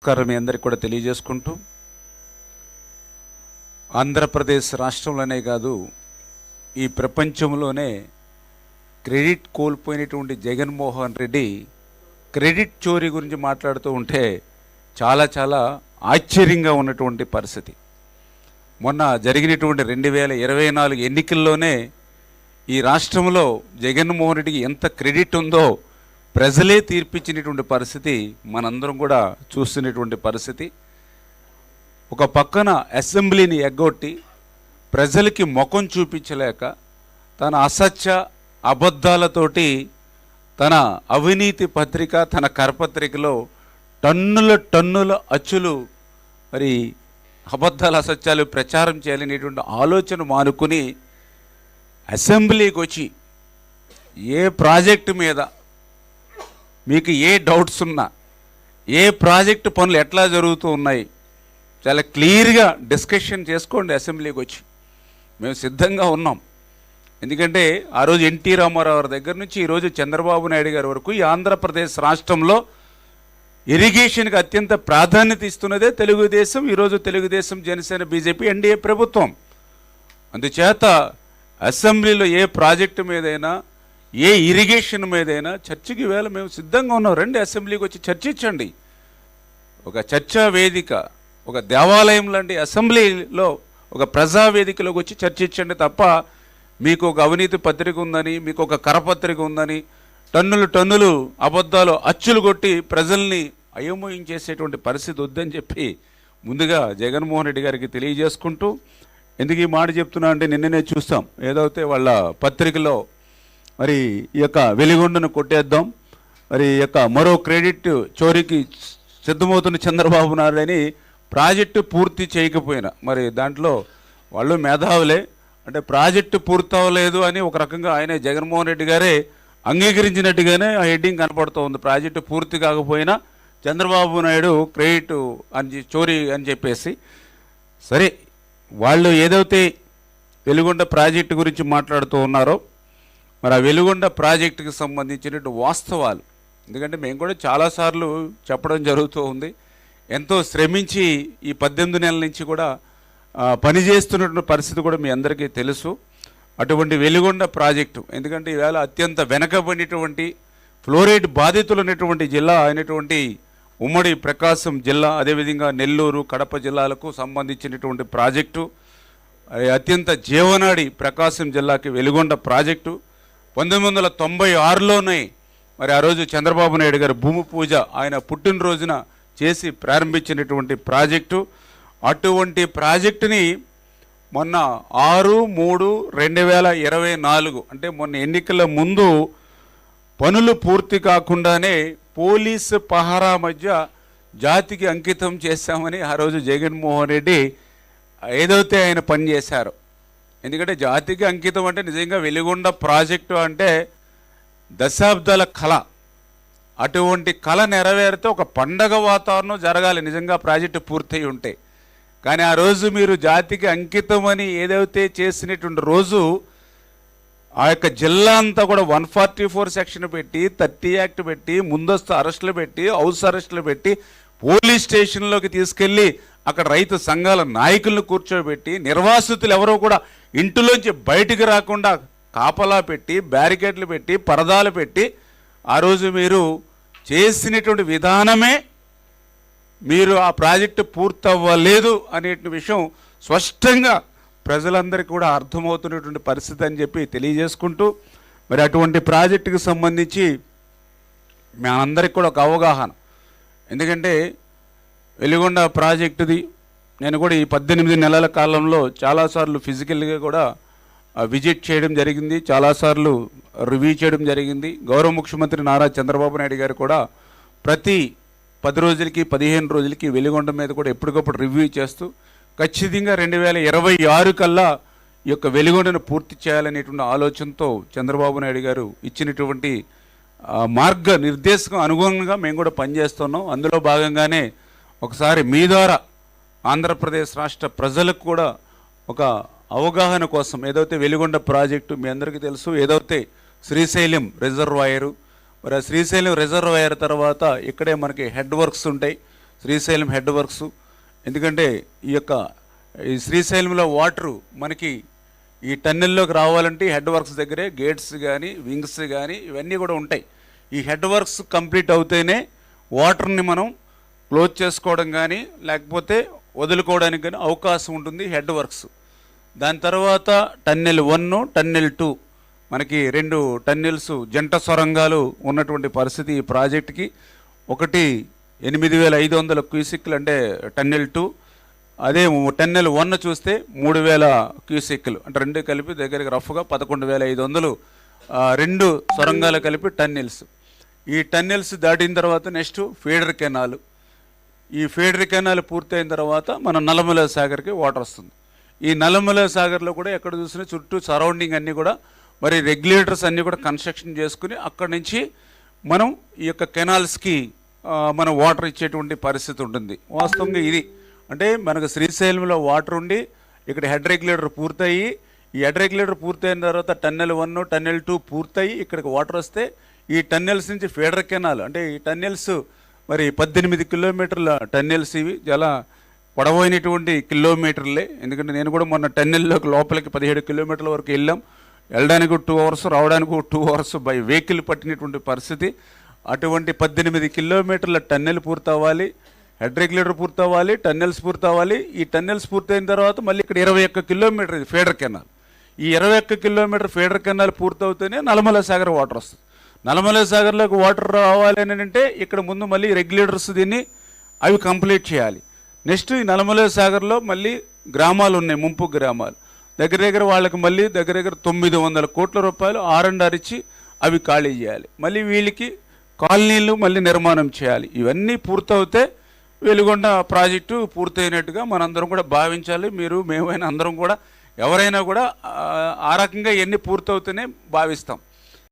నమస్కారం మీ అందరికి కూడా తెలియజేసుకుంటూ ఆంధ్రప్రదేశ్ రాష్ట్రంలోనే కాదు ఈ ప్రపంచంలోనే క్రెడిట్ కోల్పోయినటువంటి జగన్మోహన్ రెడ్డి క్రెడిట్ చోరీ గురించి మాట్లాడుతూ ఉంటే చాలా ఆశ్చర్యంగా ఉన్నటువంటి పరిస్థితి. మొన్న జరిగినటువంటి 2024 ఎన్నికల్లోనే ఈ రాష్ట్రంలో జగన్మోహన్ రెడ్డికి ఎంత క్రెడిట్ ఉందో ప్రజలే తీర్పిచ్చినటువంటి పరిస్థితి మనందరం కూడా చూస్తున్నటువంటి పరిస్థితి. ఒక పక్కన అసెంబ్లీని ఎగ్గొట్టి ప్రజలకి ముఖం చూపించలేక తన అసత్య అబద్ధాలతోటి తన అవినీతి పత్రిక తన కరపత్రికలో టన్నుల అచ్చులు మరి అబద్ధాల అసత్యాలు ప్రచారం చేయాలనేటువంటి ఆలోచన మానుకుని అసెంబ్లీకి వచ్చి ఏ ప్రాజెక్టు మీద మీకు ఏ డౌట్స్ ఉన్నా ఏ ప్రాజెక్టు పనులు ఎట్లా జరుగుతూ ఉన్నాయి చాలా క్లియర్గా డిస్కషన్ చేసుకోండి. అసెంబ్లీకి వచ్చి మేము సిద్ధంగా ఉన్నాం. ఎందుకంటే ఆ రోజు ఎన్టీ రామారావు గారి దగ్గర నుంచి ఈరోజు చంద్రబాబు నాయుడు గారి వరకు ఈ ఆంధ్రప్రదేశ్ రాష్ట్రంలో ఇరిగేషన్కి అత్యంత ప్రాధాన్యత ఇస్తున్నదే తెలుగుదేశం. ఈరోజు తెలుగుదేశం, జనసేన, బీజేపీ, ఎన్డీఏ ప్రభుత్వం. అందుచేత అసెంబ్లీలో ఏ ప్రాజెక్టు మీదైనా ఏ ఇరిగేషన్ మీదైనా చర్చకి వేళ మేము సిద్ధంగా ఉన్నాం. రండి అసెంబ్లీకి వచ్చి చర్చించండి. ఒక చర్చా వేదిక, ఒక దేవాలయం లాంటి అసెంబ్లీలో ఒక ప్రజావేదికలోకి వచ్చి చర్చించండి తప్ప మీకు ఒక అవినీతి పత్రిక ఉందని, మీకు ఒక కరపత్రిక ఉందని టన్నులు అబద్ధాలు అచ్చులు కొట్టి ప్రజల్ని అయోమయించేసేటువంటి పరిస్థితి వద్దని చెప్పి ముందుగా జగన్మోహన్ రెడ్డి గారికి తెలియజేసుకుంటూ, ఎందుకు ఈ మాట చెప్తున్నా అంటే నిన్ననే చూస్తాం ఏదైతే వాళ్ళ పత్రికలో మరి ఈ యొక్క వెలిగొండను కొట్టేద్దాం, మరి ఈ యొక్క మరో క్రెడిట్ చోరీకి సిద్ధమవుతున్న చంద్రబాబు నాయుడు అని ప్రాజెక్టు పూర్తి చేయకపోయినా మరి దాంట్లో వాళ్ళు మేధావులే అంటే ప్రాజెక్టు పూర్తి అవ్వలేదు అని ఒక రకంగా ఆయనే జగన్మోహన్ రెడ్డి గారే అంగీకరించినట్టుగానే ఆ హెడ్డింగ్ కనపడుతూ ఉంది. ప్రాజెక్టు పూర్తి కాకపోయినా చంద్రబాబు నాయుడు క్రెడిట్ అని చోరీ అని చెప్పేసి. సరే, వాళ్ళు ఏదైతే వెలుగొండ ప్రాజెక్టు గురించి మాట్లాడుతూ ఉన్నారో మరి ఆ వెలుగొండ ప్రాజెక్టుకి సంబంధించినటువంటి వాస్తవాలు, ఎందుకంటే మేము కూడా చాలాసార్లు చెప్పడం జరుగుతూ ఉంది. ఎంతో శ్రమించి ఈ 18 నెలల నుంచి కూడా పనిచేస్తున్నటువంటి పరిస్థితి కూడా మీ అందరికీ తెలుసు. అటువంటి వెలుగొండ ప్రాజెక్టు ఎందుకంటే ఈవేళ అత్యంత వెనకబడినటువంటి ఫ్లోరైడ్ బాధితులు ఉన్నటువంటి జిల్లా అయినటువంటి ఉమ్మడి ప్రకాశం జిల్లా, అదేవిధంగా నెల్లూరు, కడప జిల్లాలకు సంబంధించినటువంటి ప్రాజెక్టు, అత్యంత జీవనాడి ప్రకాశం జిల్లాకి వెలుగొండ ప్రాజెక్టు 1996లోనే మరి ఆ రోజు చంద్రబాబు నాయుడు గారు భూమి పూజ ఆయన పుట్టినరోజున చేసి ప్రారంభించినటువంటి ప్రాజెక్టు. అటువంటి ప్రాజెక్టుని మొన్న 6/3/2024 అంటే మొన్న ఎన్నికల ముందు పనులు పూర్తి కాకుండానే పోలీసు పహారా మధ్య జాతికి అంకితం చేశామని ఆ రోజు జగన్మోహన్ రెడ్డి ఏదైతే ఆయన పనిచేశారో. ఎందుకంటే జాతికి అంకితం అంటే నిజంగా వెలుగొండ ప్రాజెక్టు అంటే దశాబ్దాల కళ. అటువంటి కళ నెరవేరితే ఒక పండగ వాతావరణం జరగాలి నిజంగా ప్రాజెక్టు పూర్తయి ఉంటే. కానీ ఆ రోజు మీరు జాతికి అంకితం అని ఏదైతే చేసినటువంటి రోజు ఆ యొక్క జిల్లా అంతా కూడా 144 సెక్షన్ పెట్టి 30 యాక్ట్ పెట్టి ముందస్తు అరెస్టులు పెట్టి హౌస్ అరెస్టులు పెట్టి పోలీస్ స్టేషన్లోకి తీసుకెళ్ళి అక్కడ రైతు సంఘాల నాయకులను కూర్చోబెట్టి నిర్వాసితులు ఎవరో కూడా ఇంటిలోంచి బయటికి రాకుండా కాపలా పెట్టి బ్యారికేడ్లు పెట్టి పరదాలు పెట్టి ఆ రోజు మీరు చేసినటువంటి విధానమే మీరు ఆ ప్రాజెక్టు పూర్తవ్వలేదు అనే విషయం స్పష్టంగా ప్రజలందరికీ కూడా అర్థమవుతున్నటువంటి పరిస్థితి అని చెప్పి తెలియజేసుకుంటూ, మరి అటువంటి ప్రాజెక్టుకి సంబంధించి మనందరికీ కూడా ఒక అవగాహన. ఎందుకంటే వెలుగొండ ప్రాజెక్టుది నేను కూడా ఈ 18 నెలల కాలంలో చాలాసార్లు ఫిజికల్గా కూడా విజిట్ చేయడం జరిగింది, చాలాసార్లు రివ్యూ చేయడం జరిగింది. గౌరవ ముఖ్యమంత్రి నారా చంద్రబాబు నాయుడు గారు కూడా ప్రతి 10 రోజులకి 15 రోజులకి వెలుగొండ మీద కూడా ఎప్పటికప్పుడు రివ్యూ చేస్తూ ఖచ్చితంగా 2026 కల్లా ఈ యొక్క వెలుగొండను పూర్తి చేయాలనేటువంటి ఆలోచనతో చంద్రబాబు నాయుడు గారు ఇచ్చినటువంటి మార్గ నిర్దేశకం అనుగుణంగా మేము కూడా పనిచేస్తున్నాం. అందులో భాగంగానే ఒకసారి మీ ద్వారా ఆంధ్రప్రదేశ్ రాష్ట్ర ప్రజలకు కూడా ఒక అవగాహన కోసం ఏదైతే వెలుగొండ ప్రాజెక్టు మీ అందరికీ తెలుసు, ఏదైతే శ్రీశైలం రిజర్వాయరు, మరి శ్రీశైలం రిజర్వాయర్ తర్వాత ఇక్కడే మనకి హెడ్ వర్క్స్ ఉంటాయి. Srisailam head works. ఎందుకంటే ఈ శ్రీశైలంలో వాటరు మనకి ఈ టన్నెల్లోకి రావాలంటే హెడ్ వర్క్స్ దగ్గరే గేట్స్ కానీ వింగ్స్ కానీ ఇవన్నీ కూడా ఉంటాయి. ఈ హెడ్ వర్క్స్ కంప్లీట్ అవుతేనే వాటర్ని మనం క్లోజ్ చేసుకోవడం కానీ లేకపోతే వదులుకోవడానికి కానీ అవకాశం ఉంటుంది హెడ్ వర్క్స్. దాని తర్వాత టన్నెల్ 1, టన్నెల్ 2 మనకి 2 టన్నెల్స్ జంట సొరంగాలు ఉన్నటువంటి పరిస్థితి ఈ ప్రాజెక్ట్కి. ఒకటి 8,500 క్యూసిక్లు అంటే టన్నెల్ 2, అదే టన్నెల్ 1 చూస్తే 3,000 క్యూసిక్లు అంటే రెండు కలిపి దగ్గరికి రఫ్గా 11,500 2 సొరంగాలు కలిపి టన్నెల్స్. ఈ టన్నెల్స్ దాటిన తర్వాత నెక్స్ట్ ఫీడర్ కెనాల్. ఈ ఫీడర్ కెనాల్ పూర్తయిన తర్వాత మన నల్లమల సాగర్కి వాటర్ వస్తుంది. ఈ నల్లమల సాగర్లో కూడా ఎక్కడ చూసినా చుట్టూ సరౌండింగ్ అన్నీ కూడా మరి రెగ్యులేటర్స్ అన్నీ కూడా కన్స్ట్రక్షన్ చేసుకుని అక్కడి నుంచి మనం ఈ యొక్క కెనాల్స్కి మనం వాటర్ ఇచ్చేటువంటి పరిస్థితి ఉంటుంది. వాస్తవంగా ఇది అంటే మనకు శ్రీశైలంలో వాటర్ ఉండి ఇక్కడ హెడ్ రెగ్యులేటర్ పూర్తయి, ఈ హెడ్ రెగ్యులేటర్ పూర్తయిన తర్వాత టన్నెల్ 1, టన్నెల్ 2 పూర్తయి ఇక్కడికి వాటర్ వస్తే ఈ టన్నెల్స్ నుంచి ఫీడర్ కెనాల్ అంటే ఈ టన్నెల్స్ మరి 18 కిలోమీటర్ల టన్నెల్స్. ఇవి చాలా పొడవైనటువంటి కిలోమీటర్లే. ఎందుకంటే నేను కూడా మొన్న టన్నెల్లోకి లోపలికి 17 కిలోమీటర్ల వరకు వెళ్ళడానికి 2 అవర్స్, రావడానికి 2 అవర్స్ బై వెహికల్ పట్టినటువంటి పరిస్థితి. అటువంటి 18 కిలోమీటర్ల టన్నెల్ పూర్తవ్వాలి, హెడ్ రెగ్యులేటర్ పూర్తవ్వాలి, టన్నెల్స్ పూర్తవ్వాలి. ఈ టన్నెల్స్ పూర్తయిన తర్వాత మళ్ళీ ఇక్కడ 21 కిలోమీటర్ ఫీడర్ కెనాల్. ఈ 21 కిలోమీటర్ ఫీడర్ కెనాల్ పూర్తవుతూనే నల్లమల సాగర్ వాటర్ వస్తుంది. నల్లమల సాగర్లోకి వాటర్ రావాలి అని అంటే ఇక్కడ ముందు మళ్ళీ రెగ్యులేటర్స్ దీన్ని అవి కంప్లీట్ చేయాలి. నెక్స్ట్ ఈ నల్లమల సాగర్లో మళ్ళీ గ్రామాలు ఉన్నాయి, ముంపు గ్రామాలు. దగ్గర వాళ్ళకి మళ్ళీ దగ్గర 900 కోట్ల రూపాయలు R&R ఇచ్చి అవి ఖాళీ చేయాలి. మళ్ళీ వీళ్ళకి కాలనీలు మళ్ళీ నిర్మాణం చేయాలి. ఇవన్నీ పూర్తవుతే వెలుగొండ ప్రాజెక్టు పూర్తయినట్టుగా మనందరం కూడా భావించాలి. మేమైనా అందరం కూడా ఎవరైనా కూడా ఆ రకంగా ఎన్ని పూర్తవుతూనే భావిస్తాం.